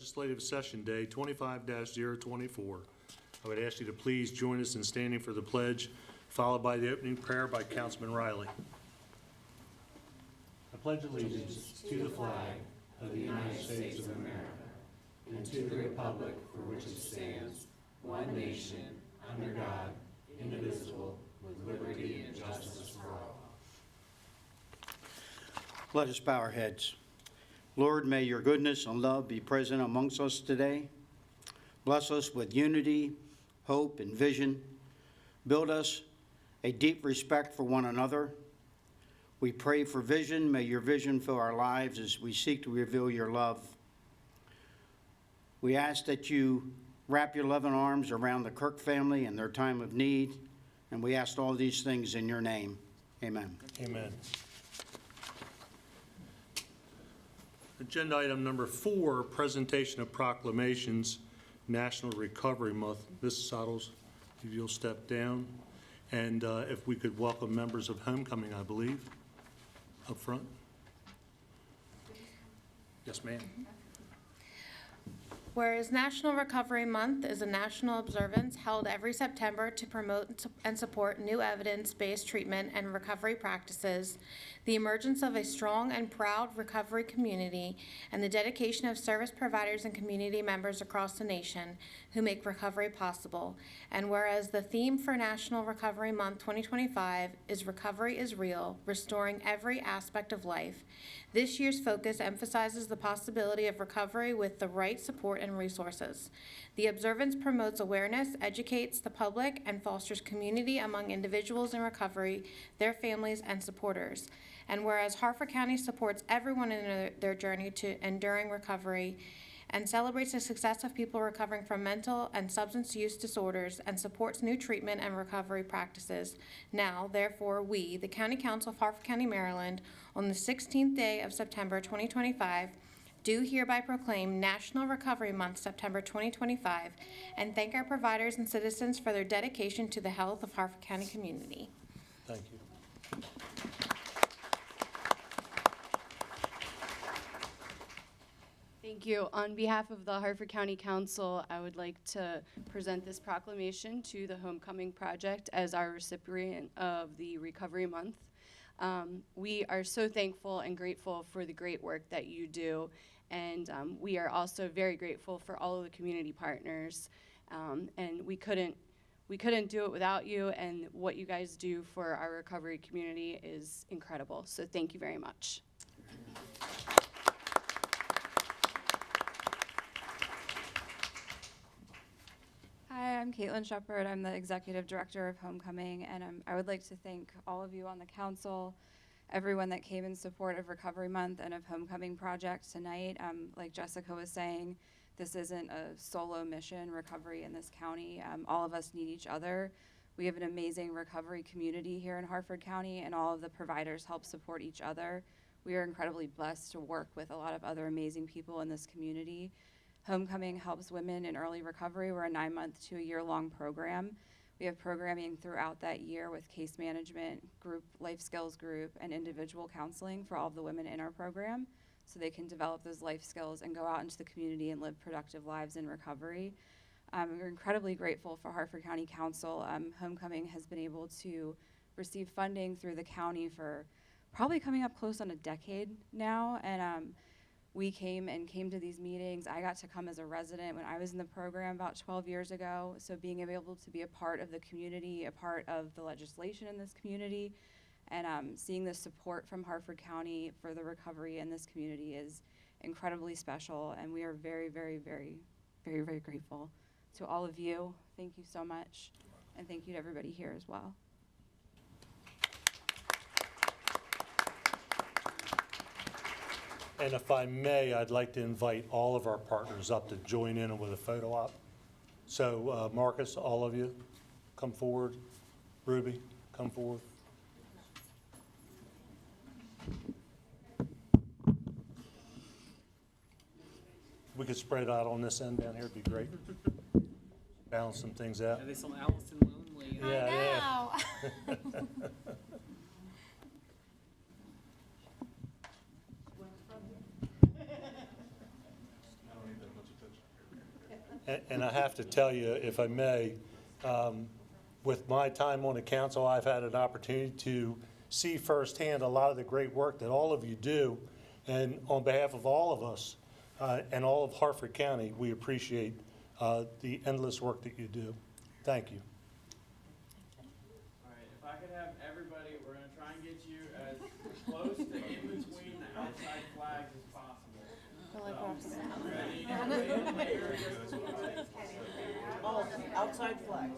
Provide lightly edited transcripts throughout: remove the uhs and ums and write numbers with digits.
Legislative Session Day 25-024. I would ask you to please join us in standing for the pledge, followed by the opening prayer by Councilman Riley. I pledge allegiance to the flag of the United States of America and to the republic for which it stands, one nation, under God, indivisible, with liberty and justice for all. Let us bow our heads. Lord, may your goodness and love be present amongst us today. Bless us with unity, hope, and vision. Build us a deep respect for one another. We pray for vision. May your vision fill our lives as we seek to reveal your love. We ask that you wrap your loving arms around the Kirk family in their time of need, and we ask all these things in your name. Amen. Amen. Agenda item number 4, presentation of proclamations, National Recovery Month. Ms. Sottles, if you'll step down. And if we could welcome members of Homecoming, I believe, up front. Yes, ma'am. Whereas National Recovery Month is a national observance held every September to promote and support new evidence-based treatment and recovery practices, the emergence of a strong and proud recovery community, and the dedication of service providers and community members across the nation who make recovery possible. And whereas the theme for National Recovery Month 2025 is Recovery is Real, Restoring Every Aspect of Life, this year's focus emphasizes the possibility of recovery with the right support and resources. The observance promotes awareness, educates the public, and fosters community among individuals in recovery, their families, and supporters. And whereas Harford County supports everyone in their journey to enduring recovery and celebrates the success of people recovering from mental and substance use disorders and supports new treatment and recovery practices. Now, therefore, we, the County Council of Harford County, Maryland, on the 16th day of September 2025, do hereby proclaim National Recovery Month, September 2025, and thank our providers and citizens for their dedication to the health of Harford County community. Thank you. Thank you. On behalf of the Harford County Council, I would like to present this proclamation to the Homecoming Project as our recipient of the Recovery Month. We are so thankful and grateful for the great work that you do, and we are also very grateful for all of the community partners. And we couldn't do it without you, and what you guys do for our recovery community is incredible. So thank you very much. Hi, I'm Caitlin Shepard. I'm the Executive Director of Homecoming, and I would like to thank all of you on the council, everyone that came in support of Recovery Month and of Homecoming Project tonight. Like Jessica was saying, this isn't a solo mission, recovery in this county. All of us need each other. We have an amazing recovery community here in Harford County, and all of the providers help support each other. We are incredibly blessed to work with a lot of other amazing people in this community. Homecoming helps women in early recovery. We're a 9-month to a year-long program. We have programming throughout that year with case management, group life skills group, and individual counseling for all of the women in our program so they can develop those life skills and go out into the community and live productive lives in recovery. We're incredibly grateful for Harford County Council. Homecoming has been able to receive funding through the county for probably coming up close on a decade now, and we came to these meetings. I got to come as a resident when I was in the program about 12 years ago. So being able to be a part of the community, a part of the legislation in this community, and seeing the support from Harford County for the recovery in this community is incredibly special. And we are very, very, very, very, very grateful to all of you. Thank you so much. And thank you to everybody here as well. And if I may, I'd like to invite all of our partners up to join in with a photo op. So Marcus, all of you, come forward. Ruby, come forward. We could spread out on this end down here, it'd be great. Balance some things out. Yeah, they saw Allison Lonely. Yeah, I know. And I have to tell you, if I may, with my time on the council, I've had an opportunity to see firsthand a lot of the great work that all of you do. And on behalf of all of us and all of Harford County, we appreciate the endless work that you do. Thank you. All right, if I could have everybody, we're gonna try and get you as close to in between the outside flags as possible. Ready? Oh, outside flag.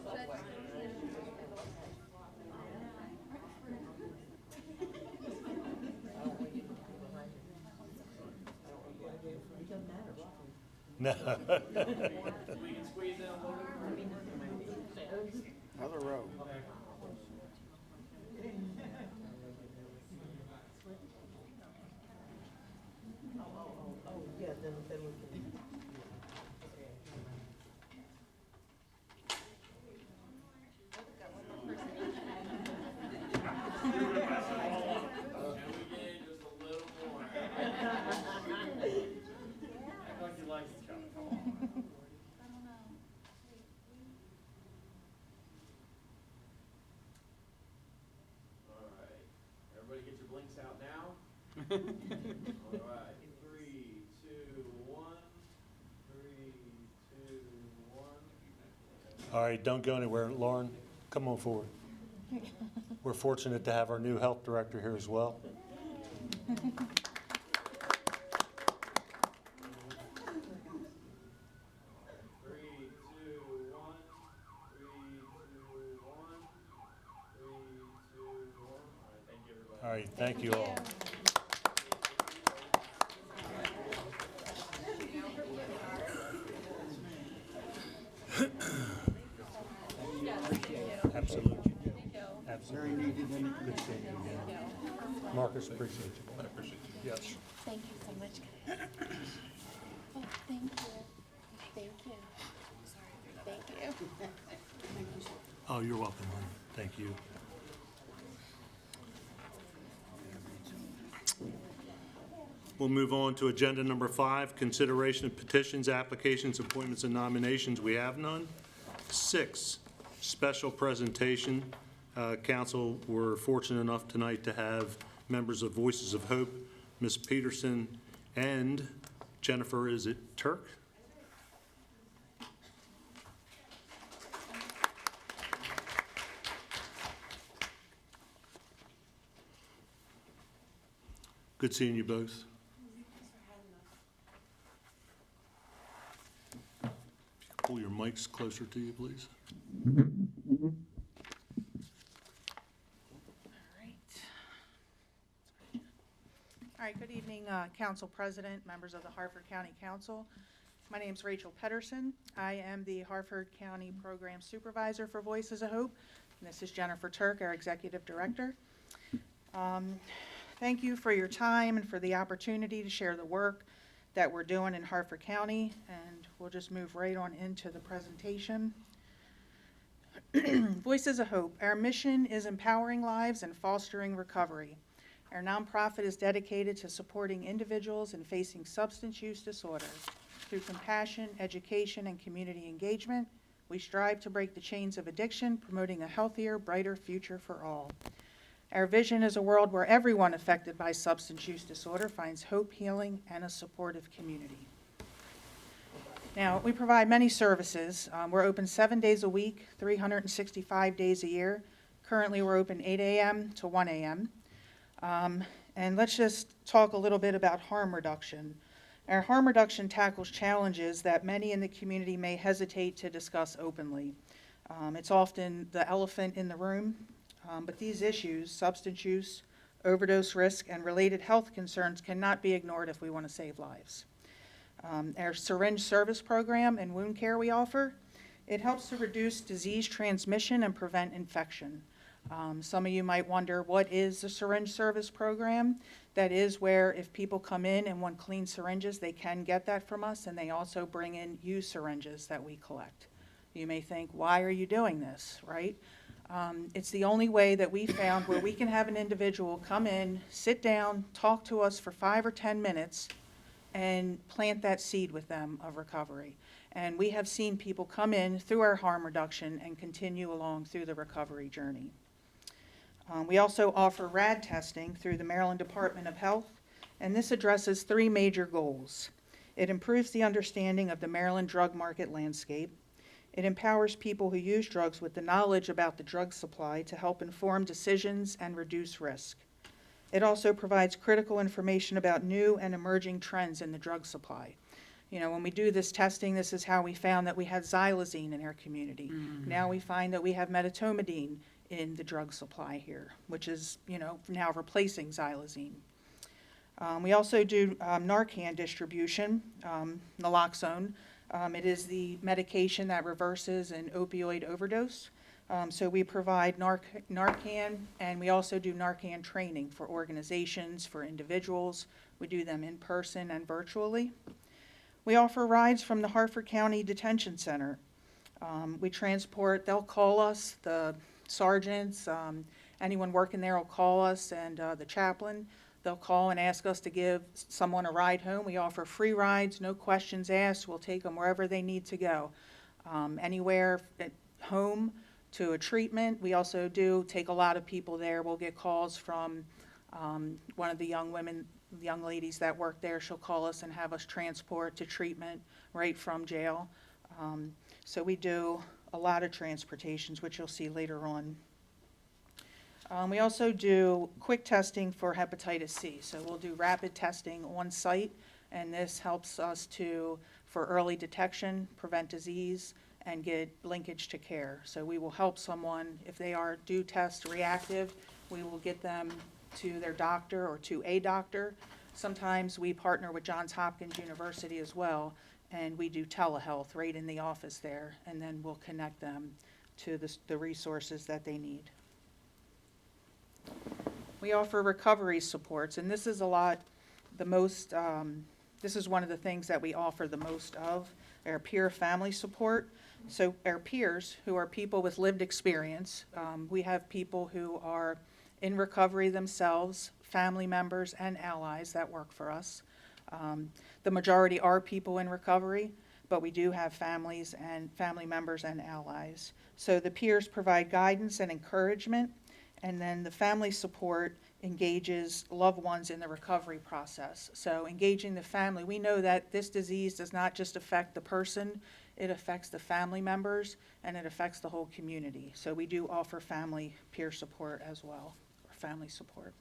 No. We can squeeze in a little bit. Another row. Yeah, then we can. Can we get just a little more? Act like you like each other, come on. All right, everybody get your blinks out now. All right, 3, 2, 1. 3, 2, 1. All right, don't go anywhere. Lauren, come on forward. We're fortunate to have our new health director here as well. 3, 2, 1. 3, 2, 1. 3, 2, 1. All right, thank you, everybody. All right, thank you all. Absolutely. Absolutely. Good seeing you again. Marcus, appreciate you. I appreciate you. Yes. Thank you so much, guys. Oh, thank you. Thank you. Thank you. Oh, you're welcome, honey. Thank you. We'll move on to agenda number 5, consideration of petitions, applications, appointments, and nominations. We have none. 6, special presentation. Council, we're fortunate enough tonight to have members of Voices of Hope, Ms. Peterson, and Jennifer, is it Turk? Good seeing you both. Pull your mics closer to you, please. All right, good evening, Council President, members of the Harford County Council. My name is Rachel Pedersen. I am the Harford County Program Supervisor for Voices of Hope, and this is Jennifer Turk, our Executive Director. Thank you for your time and for the opportunity to share the work that we're doing in Harford County, and we'll just move right on into the presentation. Voices of Hope. Our mission is empowering lives and fostering recovery. Our nonprofit is dedicated to supporting individuals in facing substance use disorder. Through compassion, education, and community engagement, we strive to break the chains of addiction, promoting a healthier, brighter future for all. Our vision is a world where everyone affected by substance use disorder finds hope, healing, and a supportive community. Now, we provide many services. We're open 7 days a week, 365 days a year. Currently, we're open 8 a.m. to 1 a.m. And let's just talk a little bit about harm reduction. Our harm reduction tackles challenges that many in the community may hesitate to discuss openly. It's often the elephant in the room, but these issues, substance use, overdose risk, and related health concerns cannot be ignored if we want to save lives. Our syringe service program and wound care we offer, it helps to reduce disease transmission and prevent infection. Some of you might wonder, what is the syringe service program? That is where if people come in and want clean syringes, they can get that from us, and they also bring in used syringes that we collect. You may think, why are you doing this, right? It's the only way that we found where we can have an individual come in, sit down, talk to us for 5 or 10 minutes, and plant that seed with them of recovery. And we have seen people come in through our harm reduction and continue along through the recovery journey. We also offer RAD testing through the Maryland Department of Health, and this addresses 3 major goals. It improves the understanding of the Maryland drug market landscape. It empowers people who use drugs with the knowledge about the drug supply to help inform decisions and reduce risk. It also provides critical information about new and emerging trends in the drug supply. You know, when we do this testing, this is how we found that we had xylazine in our community. Now we find that we have medetomidine in the drug supply here, which is, you know, now replacing xylazine. We also do Narcan distribution, naloxone. It is the medication that reverses an opioid overdose. So we provide Narcan, and we also do Narcan training for organizations, for individuals. We do them in person and virtually. We offer rides from the Harford County Detention Center. We transport, they'll call us, the sergeants, anyone working there will call us, and the chaplain. They'll call and ask us to give someone a ride home. We offer free rides, no questions asked. We'll take them wherever they need to go, anywhere at home to a treatment. We also do take a lot of people there. We'll get calls from one of the young ladies that work there. She'll call us and have us transport to treatment right from jail. So we do a lot of transportations, which you'll see later on. We also do quick testing for hepatitis C. So we'll do rapid testing on site, and this helps us for early detection, prevent disease, and get linkage to care. So we will help someone, if they do test reactive, we will get them to their doctor or to a doctor. Sometimes we partner with Johns Hopkins University as well, and we do telehealth right in the office there, and then we'll connect them to the resources that they need. We offer recovery supports, and this is this is one of the things that we offer the most of, our peer family support. So our peers, who are people with lived experience, we have people who are in recovery themselves, family members and allies that work for us. The majority are people in recovery, but we do have families and family members and allies. So the peers provide guidance and encouragement, and then the family support engages loved ones in the recovery process. So engaging the family, we know that this disease does not just affect the person, it affects the family members, and it affects the whole community. So we do offer family peer support as well, or family support.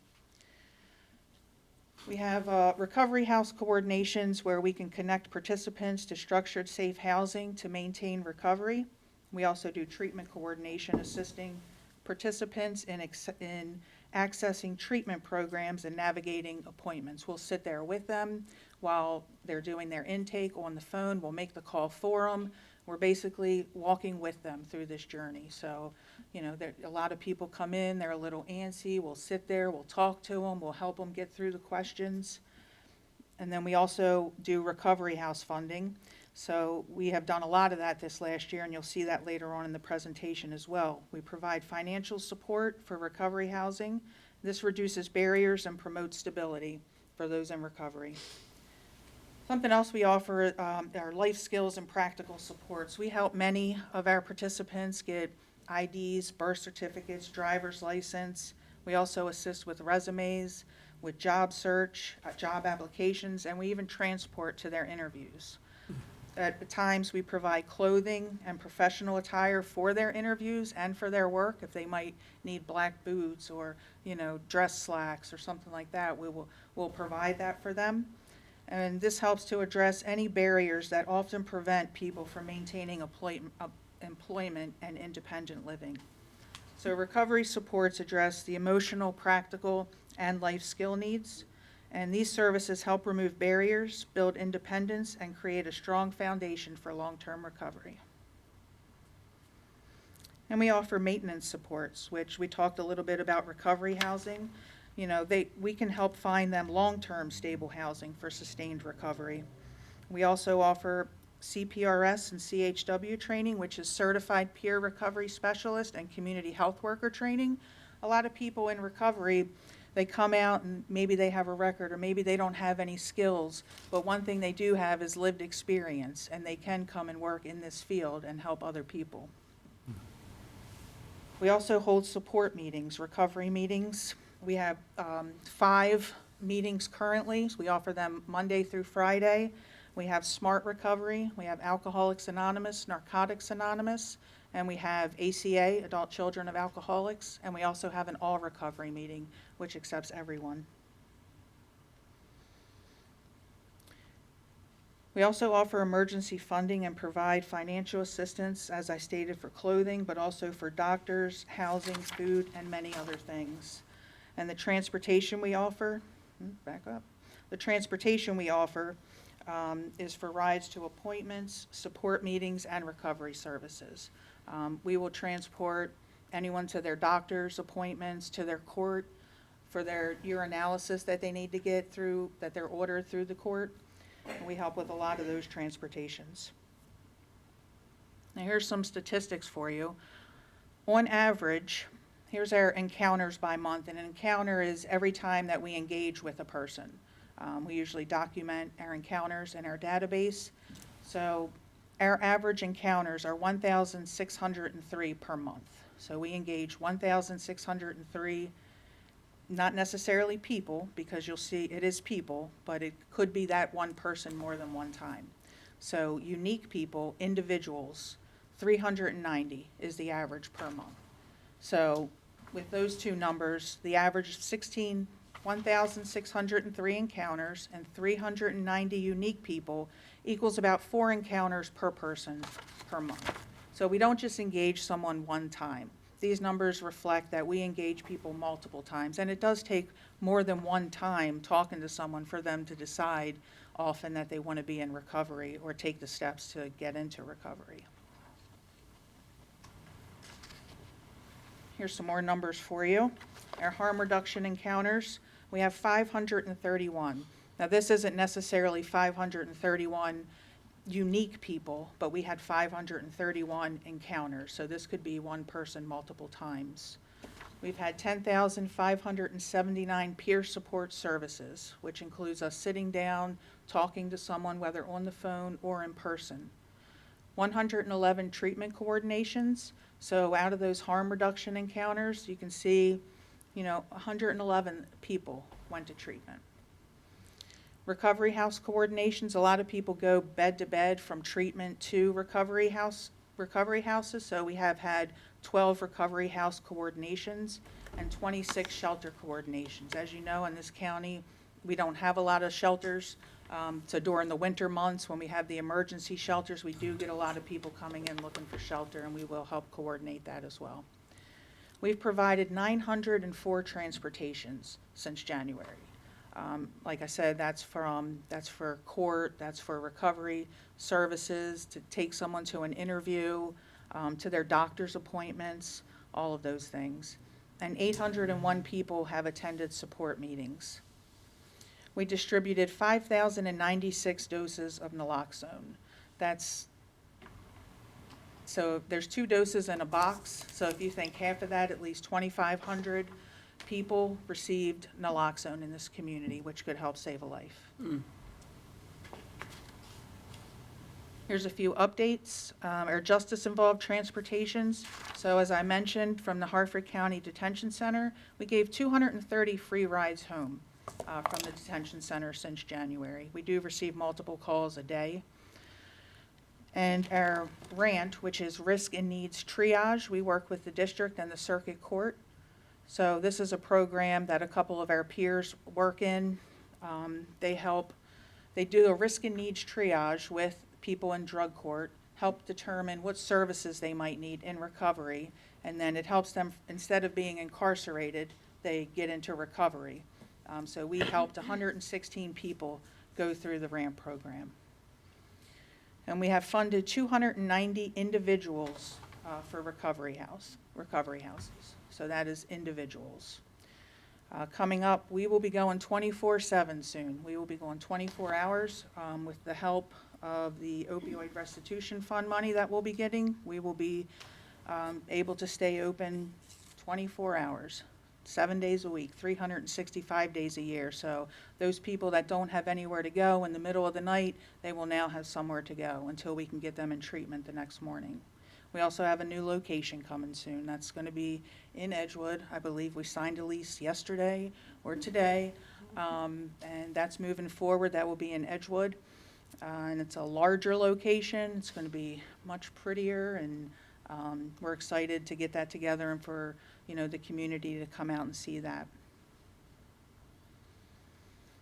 We have recovery house coordinations where we can connect participants to structured safe housing to maintain recovery. We also do treatment coordination, assisting participants in accessing treatment programs and navigating appointments. We'll sit there with them while they're doing their intake on the phone. We'll make the call for them. We're basically walking with them through this journey. So, you know, a lot of people come in, they're a little antsy. We'll sit there, we'll talk to them, we'll help them get through the questions. And then we also do recovery house funding. So we have done a lot of that this last year, and you'll see that later on in the presentation as well. We provide financial support for recovery housing. This reduces barriers and promotes stability for those in recovery. Something else we offer are life skills and practical supports. We help many of our participants get IDs, birth certificates, driver's license. We also assist with resumes, with job search, job applications, and we even transport to their interviews. At times, we provide clothing and professional attire for their interviews and for their work. If they might need black boots or, you know, dress slacks or something like that, we'll provide that for them. And this helps to address any barriers that often prevent people from maintaining employment and independent living. So recovery supports address the emotional, practical, and life skill needs. And these services help remove barriers, build independence, and create a strong foundation for long-term recovery. And we offer maintenance supports, which we talked a little bit about recovery housing. You know, we can help find them long-term stable housing for sustained recovery. We also offer CPRS and CHW training, which is Certified Peer Recovery Specialist and Community Health Worker training. A lot of people in recovery, They come out and maybe they have a record, or maybe they don't have any skills, but one thing they do have is lived experience, and they can come and work in this field and help other people. We also hold support meetings, recovery meetings. We have 5 meetings currently. We offer them Monday through Friday. We have Smart Recovery, we have Alcoholics Anonymous, Narcotics Anonymous, and we have ACA, Adult Children of Alcoholics, and we also have an all recovery meeting, which accepts everyone. We also offer emergency funding and provide financial assistance, as I stated, for clothing, but also for doctors, housing, food, and many other things. And the transportation we offer, back up, the transportation we offer is for rides to appointments, support meetings, and recovery services. We will transport anyone to their doctor's appointments, to their court, for their urinalysis that they need to get through, that they're ordered through the court. And we help with a lot of those transportations. Now here's some statistics for you. On average, here's our encounters by month. And an encounter is every time that we engage with a person. We usually document our encounters in our database. So our average encounters are 1,603 per month. So we engage 1,603, not necessarily people, because you'll see it is people, but it could be that one person more than one time. So unique people, individuals, 390 is the average per month. So with those two numbers, the average is 1,603 encounters and 390 unique people equals about 4 encounters per person per month. So we don't just engage someone one time. These numbers reflect that we engage people multiple times, and it does take more than one time talking to someone for them to decide often that they want to be in recovery or take the steps to get into recovery. Here's some more numbers for you. Our harm reduction encounters, we have 531. Now this isn't necessarily 531 unique people, but we had 531 encounters, so this could be one person multiple times. We've had 10,579 peer support services, which includes us sitting down, talking to someone, whether on the phone or in person. 111 treatment coordinations, so out of those harm reduction encounters, you can see, 111 people went to treatment. Recovery house coordinations, a lot of people go bed to bed from treatment to recovery houses. So we have had 12 recovery house coordinations and 26 shelter coordinations. As you know, in this county, we don't have a lot of shelters. So during the winter months, when we have the emergency shelters, we do get a lot of people coming in looking for shelter, and we will help coordinate that as well. We've provided 904 transportations since January. Like I said, that's for court, that's for recovery services, to take someone to an interview, to their doctor's appointments, all of those things. And 801 people have attended support meetings. We distributed 5,096 doses of naloxone. So there's 2 doses in a box, so if you think half of that, at least 2,500 people received naloxone in this community, which could help save a life. Here's a few updates. Our justice-involved transportations. So as I mentioned, from the Harford County Detention Center, we gave 230 free rides home from the detention center since January. We do receive multiple calls a day. And our RANT, which is Risk and Needs Triage, we work with the district and the circuit court. So this is a program that a couple of our peers work in. They do a risk and needs triage with people in drug court, help determine what services they might need in recovery, and then it helps them, instead of being incarcerated, they get into recovery. So we helped 116 people go through the RAMP program. And we have funded 290 individuals for recovery houses. So that is individuals. Coming up, we will be going 24/7 soon. We will be going 24 hours with the help of the opioid restitution fund money that we'll be getting. We will be able to stay open 24 hours. 7 days a week, 365 days a year. So those people that don't have anywhere to go in the middle of the night, they will now have somewhere to go until we can get them in treatment the next morning. We also have a new location coming soon. That's going to be in Edgewood. I believe we signed a lease yesterday or today, and that's moving forward. That will be in Edgewood, and it's a larger location. It's going to be much prettier, and we're excited to get that together and for, the community to come out and see that.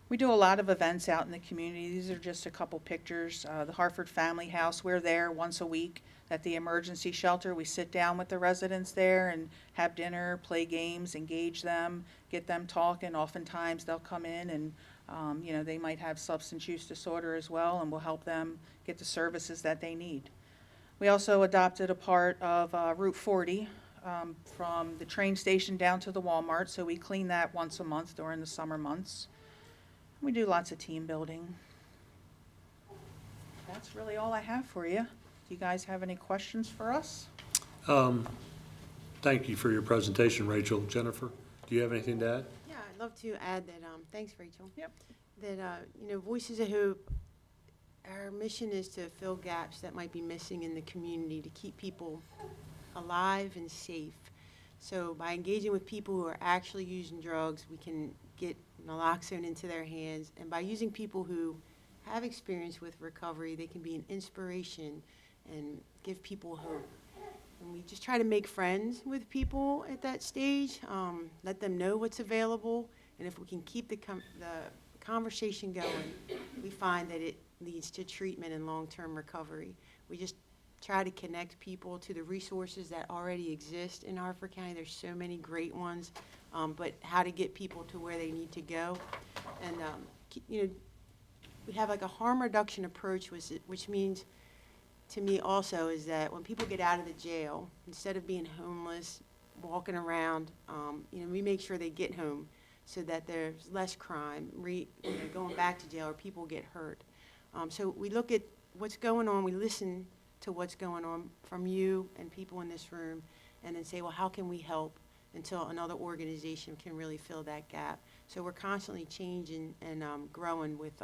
We do a lot of events out in the community. These are just a couple pictures. The Harford Family House, we're there once a week at the emergency shelter. We sit down with the residents there and have dinner, play games, engage them, get them talking. Oftentimes they'll come in and, they might have substance use disorder as well, and we'll help them get the services that they need. We also adopted a part of Route 40 from the train station down to the Walmart, so we clean that once a month during the summer months. We do lots of team building. That's really all I have for you. Do you guys have any questions for us? Thank you for your presentation, Rachel. Jennifer, do you have anything to add? Yeah, I'd love to add that, thanks, Rachel. Yep. That, Voices of Hope, our mission is to fill gaps that might be missing in the community, to keep people alive and safe. So by engaging with people who are actually using drugs, we can get naloxone into their hands. And by using people who have experience with recovery, they can be an inspiration and give people hope. And we just try to make friends with people at that stage, let them know what's available. And if we can keep the conversation going, we find that it leads to treatment and long-term recovery. We just try to connect people to the resources that already exist in Harford County. There's so many great ones, but how to get people to where they need to go. And, we have like a harm reduction approach, which means, to me also, is that when people get out of the jail, instead of being homeless, walking around, we make sure they get home so that there's less crime, going back to jail, or people get hurt. So we look at what's going on, we listen to what's going on from you and people in this room, and then say, well, how can we help until another organization can really fill that gap? So we're constantly changing and growing with,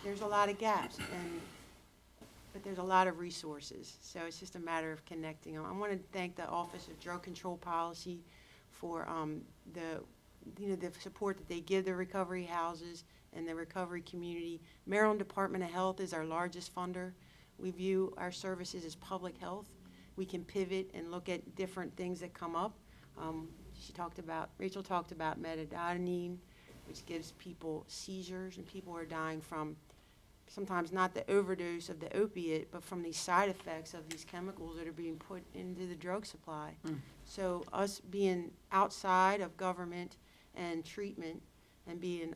there's a lot of gaps, but there's a lot of resources. So it's just a matter of connecting them. I want to thank the Office of Drug Control Policy for the support that they give the recovery houses and the recovery community. Maryland Department of Health is our largest funder. We view our services as public health. We can pivot and look at different things that come up. Rachel talked about metadonine, which gives people seizures, and people are dying from sometimes not the overdose of the opiate, but from these side effects of these chemicals that are being put into the drug supply. So us being outside of government and treatment and being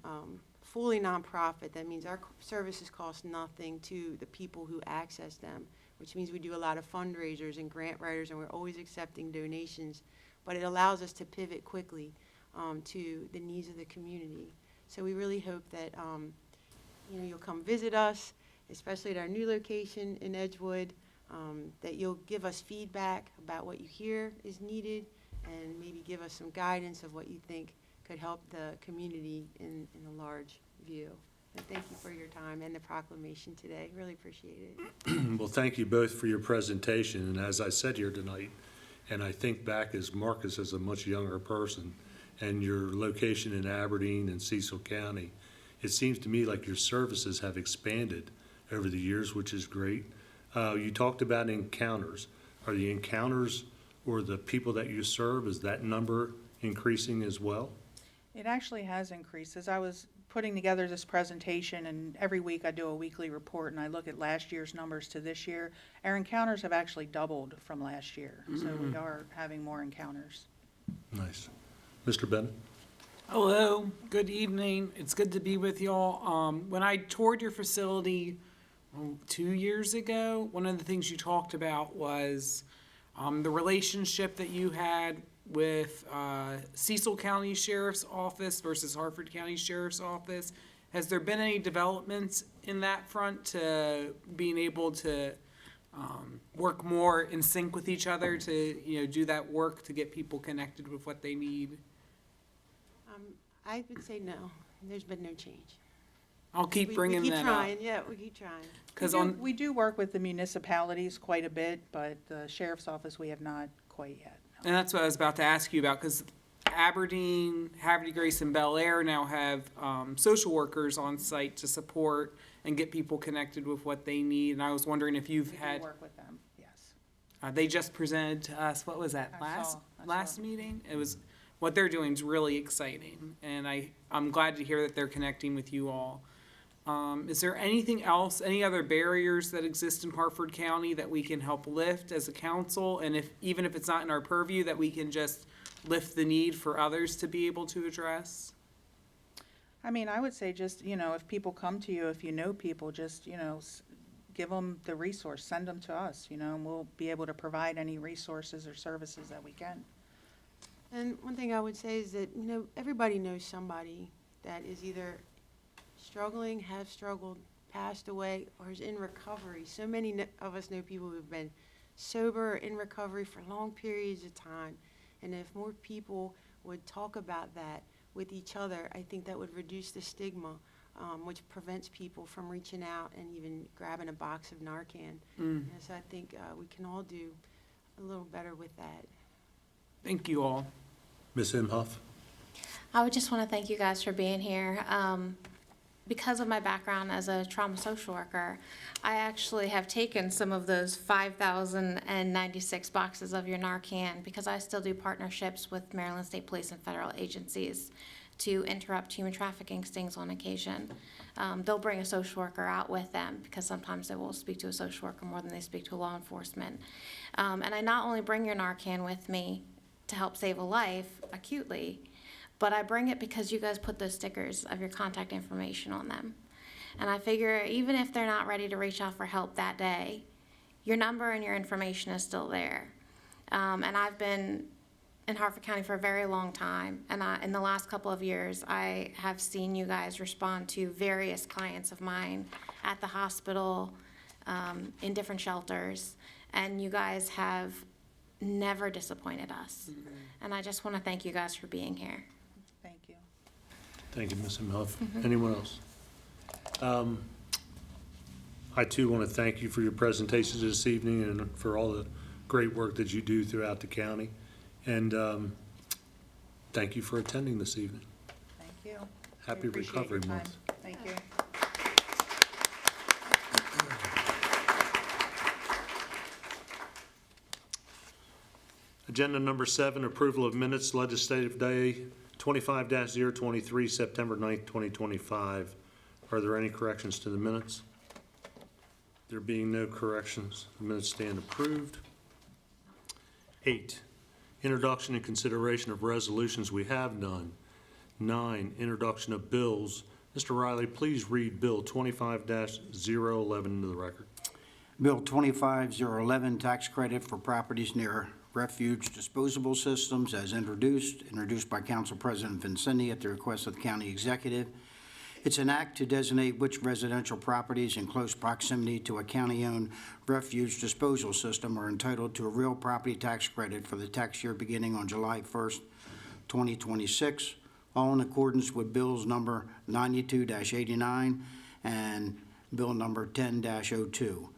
fully nonprofit, that means our services cost nothing to the people who access them, which means we do a lot of fundraisers and grant writers, and we're always accepting donations, but it allows us to pivot quickly to the needs of the community. So we really hope that you'll come visit us, especially at our new location in Edgewood, that you'll give us feedback about what you hear is needed, and maybe give us some guidance of what you think could help the community in a large view. And thank you for your time and the proclamation today. Really appreciate it. Well, thank you both for your presentation. And as I said here tonight, and I think back as Marcus as a much younger person, and your location in Aberdeen and Cecil County, it seems to me like your services have expanded over the years, which is great. You talked about encounters. Are the encounters or the people that you serve, is that number increasing as well? It actually has increased. As I was putting together this presentation, and every week I do a weekly report and I look at last year's numbers to this year, our encounters have actually doubled from last year. So we are having more encounters. Nice. Mr. Bennett? Hello, good evening. It's good to be with y'all. When I toured your facility 2 years ago, one of the things you talked about was the relationship that you had with Cecil County Sheriff's Office versus Harford County Sheriff's Office. Has there been any developments in that front to being able to work more in sync with each other to, do that work to get people connected with what they need. I would say no. There's been no change. I'll keep We bringing keep that trying, up. yeah, we keep trying. Because We do work with the municipalities quite a bit, but the sheriff's office, we have not quite yet. and that's what I was about to ask you about, because Aberdeen, Havre de Grace, and Bel Air now have social workers on site to support and get people connected with what they need. And I was wondering if you've We do had, work with them, yes. they just presented to us, what was that, I saw. last meeting? It was, what they're doing is really exciting, and I'm glad to hear that they're connecting with you all. Is there anything else, any other barriers that exist in Harford County that we can help lift as a council? And even if it's not in our purview, that we can just lift the need for others to be able to address? I mean, I would say just, if people come to you, if you know people, just, give them the resource, send them to us, and we'll be able to provide any resources or services that we can. And one thing I would say is that, everybody knows somebody that is either struggling, have struggled, passed away, or is in recovery. So many of us know people who've been sober or in recovery for long periods of time. And if more people would talk about that with each other, I think that would reduce the stigma, which prevents people from reaching out and even grabbing a box of Narcan. And so I think we can all do a little better with that. Thank you all. Ms. Imhoff? I would just want to thank you guys for being here. Because of my background as a trauma social worker, I actually have taken some of those 5,096 boxes of your Narcan because I still do partnerships with Maryland State Police and federal agencies to interrupt human trafficking stings on occasion. They'll bring a social worker out with them because sometimes they will speak to a social worker more than they speak to law enforcement. And I not only bring your Narcan with me to help save a life acutely, but I bring it because you guys put those stickers of your contact information on them. And I figure even if they're not ready to reach out for help that day, your number and your information is still there. And I've been in Harford County for a very long time, and in the last couple of years, I have seen you guys respond to various clients of mine at the hospital, in different shelters, and you guys have never disappointed us. And I just want to thank you guys for being here. Thank you. Thank you, Ms. Imhoff. Anyone else? I too want to thank you for your presentations this evening and for all the great work that you do throughout the county. And thank you for attending this evening. Thank you. Happy We appreciate Recovery your Month. time. Thank you. Agenda number 7, approval of minutes, legislative day 25-023, September 9th, 2025. Are there any corrections to the minutes? There being no corrections, the minutes stand approved. 8, introduction and consideration of resolutions. We have none. 9, introduction of bills. Mr. Riley, please read Bill 25-011 into the record. Bill 25011, tax credit for properties near refuge disposable systems as introduced by Council President Vincenti at the request of the county executive. It's an act to designate which residential properties in close proximity to a county-owned refuge disposal system are entitled to a real property tax credit for the tax year beginning on July 1st, 2026, all in accordance with bills number 92-89 and bill number 10-02.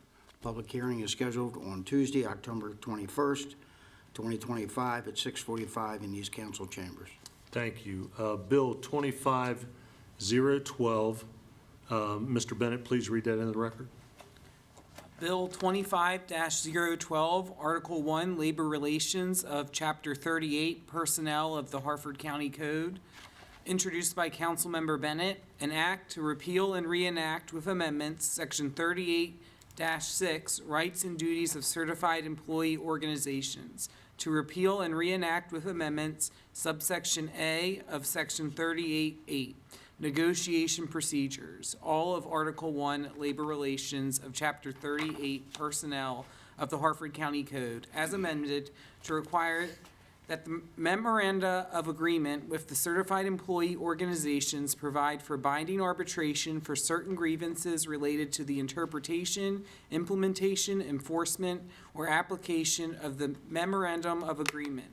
Public hearing is scheduled on Tuesday, October 21st, 2025 at 6:45 in these council chambers. Thank you. Bill 25012. Mr. Bennett, please read that into the record. Bill 25-012, Article 1, Labor Relations of Chapter 38, Personnel of the Harford County Code, introduced by Councilmember Bennett, an act to repeal and reenact with amendments, Section 38-6, Rights and Duties of Certified Employee Organizations, to repeal and reenact with amendments, subsection A of Section 38-8, Negotiation Procedures, all of Article 1, Labor Relations of Chapter 38, Personnel of the Harford County Code, as amended to require that the memoranda of agreement with the certified employee organizations provide for binding arbitration for certain grievances related to the interpretation, implementation, enforcement, or application of the memorandum of agreement,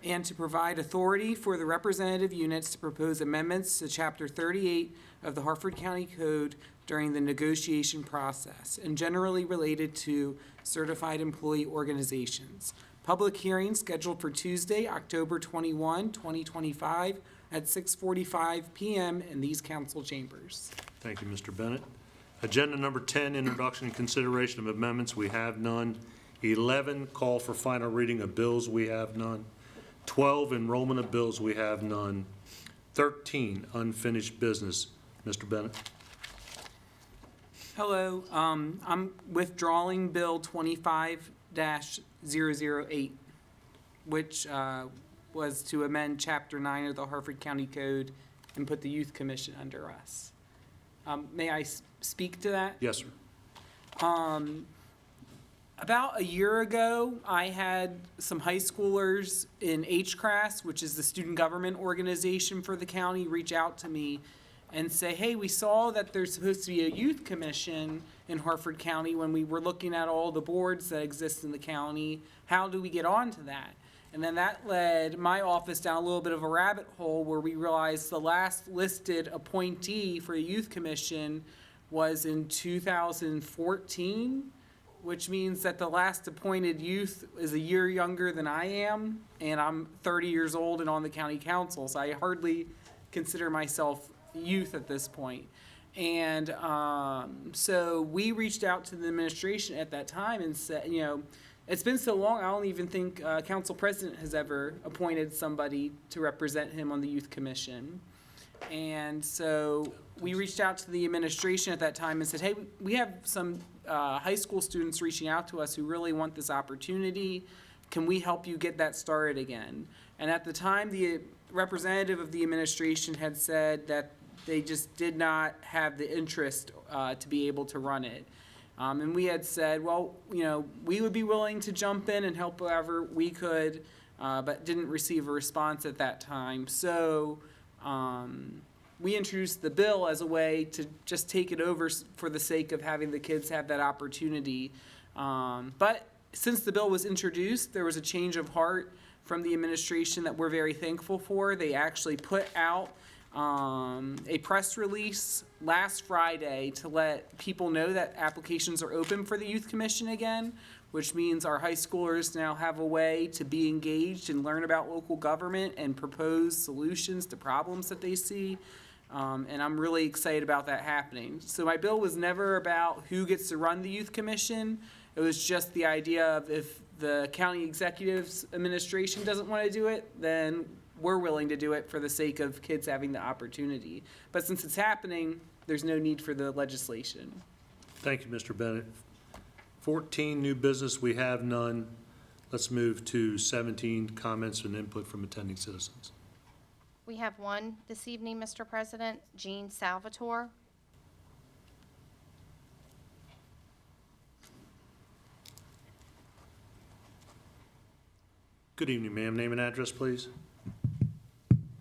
and to provide authority for the representative units to propose amendments to Chapter 38 of the Harford County Code during the negotiation process, and generally related to certified employee organizations. Public hearing scheduled for Tuesday, October 21, 2025, at 6:45 PM in these council chambers. Thank you, Mr. Bennett. Agenda number 10, introduction and consideration of amendments, we have none. 11, call for final reading of bills, we have none. 12, enrollment of bills, we have none. 13, unfinished business. Mr. Bennett. Hello, I'm withdrawing Bill 25-008, which was to amend Chapter 9 of the Harford County Code and put the Youth Commission under us. May I speak to that? Yes, sir. About a year ago, I had some high schoolers in HCRAS, which is the student government organization for the county, reach out to me and say, hey, we saw that there's supposed to be a youth commission in Harford County when we were looking at all the boards that exist in the county. How do we get onto that? And then that led my office down a little bit of a rabbit hole where we realized the last listed appointee for the youth commission was in 2014, which means that the last appointed youth is a year younger than I am, and I'm 30 years old and on the county council, so I hardly consider myself youth at this point. And so we reached out to the administration at that time and said, you know, it's been so long, I don't even think council president has ever appointed somebody to represent him on the youth commission. And so we reached out to the administration at that time and said, hey, we have some high school students reaching out to us who really want this opportunity. Can we help you get that started again? And at the time, the representative of the administration had said that they just did not have the interest to be able to run it. And we had said, well, you know, we would be willing to jump in and help however we could, but didn't receive a response at that time. So we introduced the bill as a way to just take it over for the sake of having the kids have that opportunity. But since the bill was introduced, there was a change of heart from the administration that we're very thankful for. They actually put out a press release last Friday to let people know that applications are open for the Youth Commission again, which means our high schoolers now have a way to be engaged and learn about local government and propose solutions to problems that they see. And I'm really excited about that happening. So my bill was never about who gets to run the Youth Commission. It was just the idea of if the county executive's administration doesn't want to do it, then we're willing to do it for the sake of kids having the opportunity. But since it's happening, there's no need for the legislation. Thank you, Mr. Bennett. 14, new business, we have none. Let's move to 17, comments and input from attending citizens. We have one this evening, Mr. President, Jean Salvatore. Good evening, ma'am. Name and address, please.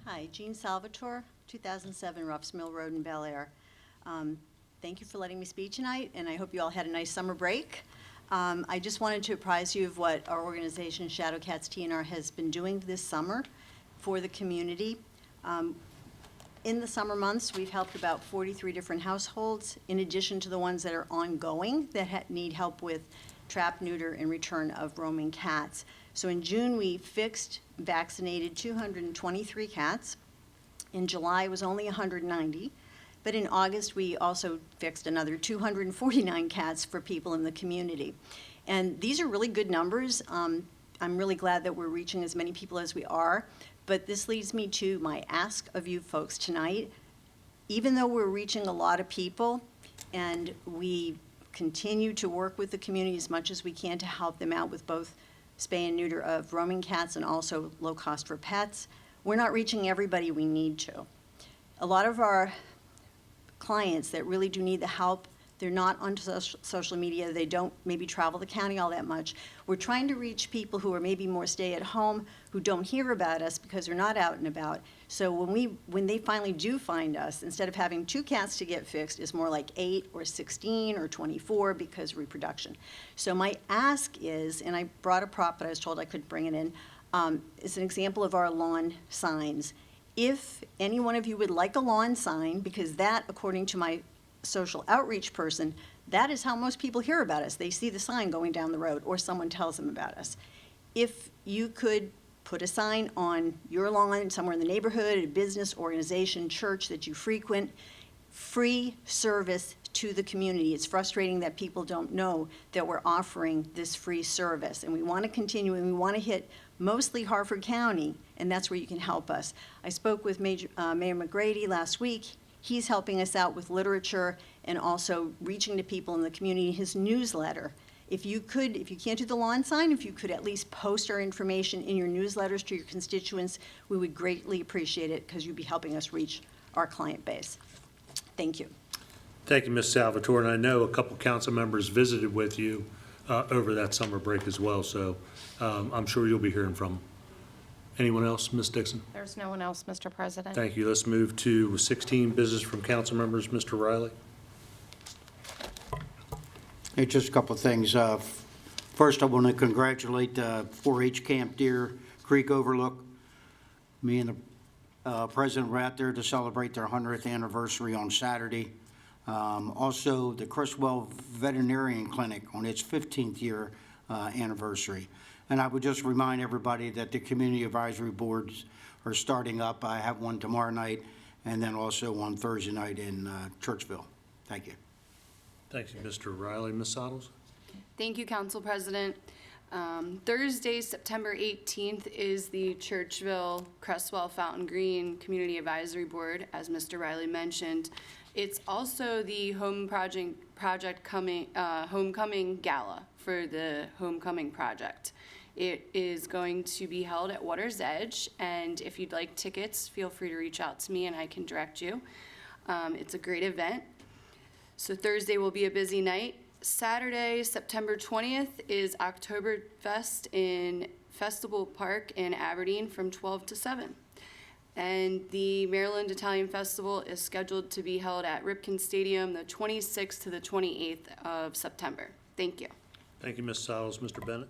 Hi, Jean Salvatore, 2007 Ruffs Mill Road in Bel Air. Thank you for letting me speak tonight, and I hope you all had a nice summer break. I just wanted to apprise you of what our organization, Shadow Cats TNR, has been doing this summer for the community. In the summer months, we've helped about 43 different households, in addition to the ones that are ongoing that need help with trap, neuter, and return of roaming cats. So in June, we fixed, vaccinated 223 cats. In July, it was only 190. But in August, we also fixed another 249 cats for people in the community. And these are really good numbers. I'm really glad that we're reaching as many people as we are. But this leads me to my ask of you folks tonight. Even though we're reaching a lot of people and we continue to work with the community as much as we can to help them out with both spay and neuter of roaming cats and also low cost for pets, we're not reaching everybody we need to. A lot of our clients that really do need the help They're not on social media. They don't maybe travel the county all that much. We're trying to reach people who are maybe more stay at home, who don't hear about us because they're not out and about. So when they finally do find us, instead of having 2 cats to get fixed, it's more like 8 or 16 or 24 because of reproduction. So my ask is, and I brought a prop, but I was told I couldn't bring it in, it's an example of our lawn signs. If any one of you would like a lawn sign, because that, according to my social outreach person, that is how most people hear about us. They see the sign going down the road, or someone tells them about us. If you could put a sign on your lawn, somewhere in the neighborhood, a business, organization, church that you frequent, free service to the community. It's frustrating that people don't know that we're offering this free service, and we want to continue, and we want to hit mostly Harford County, and that's where you can help us. I spoke with Mayor McGrady last week. He's helping us out with literature and also reaching to people in the community, his newsletter. If you can't do the lawn sign, if you could at least post our information in your newsletters to your constituents, we would greatly appreciate it because you'd be helping us reach our client base. Thank you. Thank you, Ms. Salvatore, and I know a couple council members visited with you over that summer break as well, so I'm sure you'll be hearing from them. Anyone else, Ms. Dixon? There's no one else, Mr. President. Thank you. Let's move to 16, business from council members. Mr. Riley? Hey, just a couple of things. First, I want to congratulate 4-H Camp Deer Creek Overlook. Me and the president were out there to celebrate their 100th anniversary on Saturday. Also, the Criswell Veterinarian Clinic on its 15th year anniversary. And I would just remind everybody that the community advisory boards are starting up. I have one tomorrow night and then also on Thursday night in Churchville. Thank you. Thank you, Mr. Riley. Ms. Sottles? Thank you, Council President. Thursday, September 18th is the Churchville, Crestwell, Fountain Green Community Advisory Board, as Mr. Riley mentioned. It's also the Homecoming Gala for the Homecoming Project. It is going to be held at Water's Edge, and if you'd like tickets, feel free to reach out to me and I can direct you. It's a great event. So Thursday will be a busy night. Saturday, September 20th is Oktoberfest in Festival Park in Aberdeen from 12 to 7. And the Maryland Italian Festival is scheduled to be held at Ripken Stadium the 26th to the 28th of September. Thank you. Thank you, Ms. Sottles. Mr. Bennett?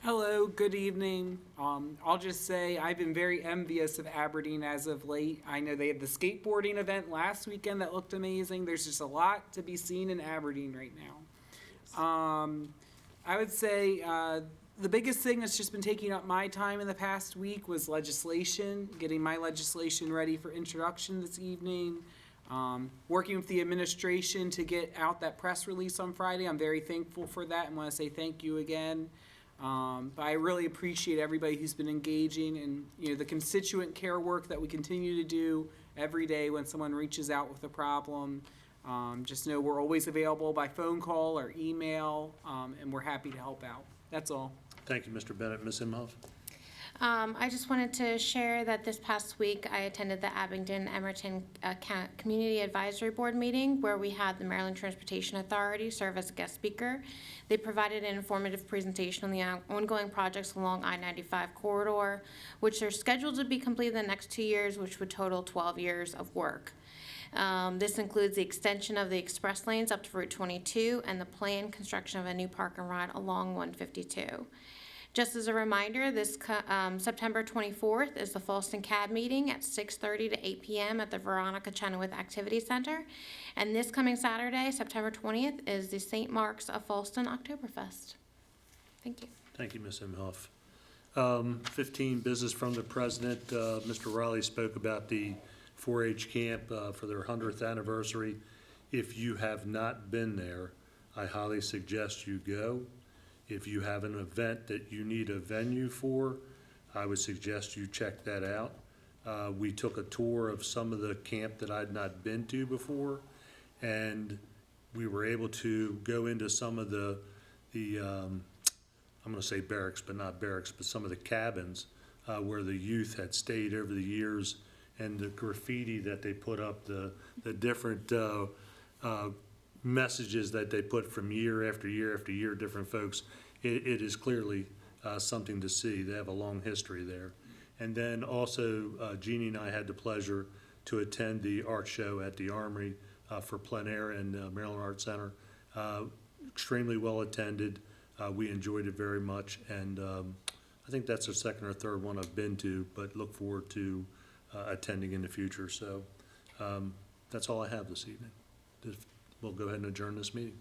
Hello, good evening. I'll just say I've been very envious of Aberdeen as of late. I know they had the skateboarding event last weekend that looked amazing. There's just a lot to be seen in Aberdeen right now. I would say the biggest thing that's just been taking up my time in the past week was legislation, getting my legislation ready for introduction this evening. Working with the administration to get out that press release on Friday. I'm very thankful for that and want to say thank you again. But I really appreciate everybody who's been engaging and the constituent care work that we continue to do every day when someone reaches out with a problem. Just know we're always available by phone call or email, and we're happy to help out. That's all. Thank you, Mr. Bennett. Ms. Imhoff? I just wanted to share that this past week I attended the Abingdon-Emerton Community Advisory Board meeting where we had the Maryland Transportation Authority serve as a guest speaker. They provided an informative presentation on the ongoing projects along I-95 corridor, which are scheduled to be completed in the next 2 years, which would total 12 years of work. This includes the extension of the express lanes up to Route 22 and the planned construction of a new park and ride along 152. Just as a reminder, this September 24th is the Falston CAB meeting at 6:30 to 8 p.m. at the Veronica Chenoweth Activity Center. And this coming Saturday, September 20th, is the St. Mark's of Falston Oktoberfest. Thank you. Thank you, Ms. Imhoff. 15, business from the president. Mr. Riley spoke about the 4-H camp for their 100th anniversary. If you have not been there, I highly suggest you go. If you have an event that you need a venue for, I would suggest you check that out. We took a tour of some of the camp that I'd not been to before, and we were able to go into some of the I'm going to say barracks, but not barracks, but some of the cabins where the youth had stayed over the years, and the graffiti that they put up, the different messages that they put from year after year after year, different folks, it is clearly something to see. They have a long history there. And then also, Jeannie and I had the pleasure to attend the art show at the Armory for plein air and Maryland Art Center. Extremely well attended. We enjoyed it very much, and I think that's the second or third one I've been to, but look forward to attending in the future. So that's all I have this evening. We'll go ahead and adjourn this meeting.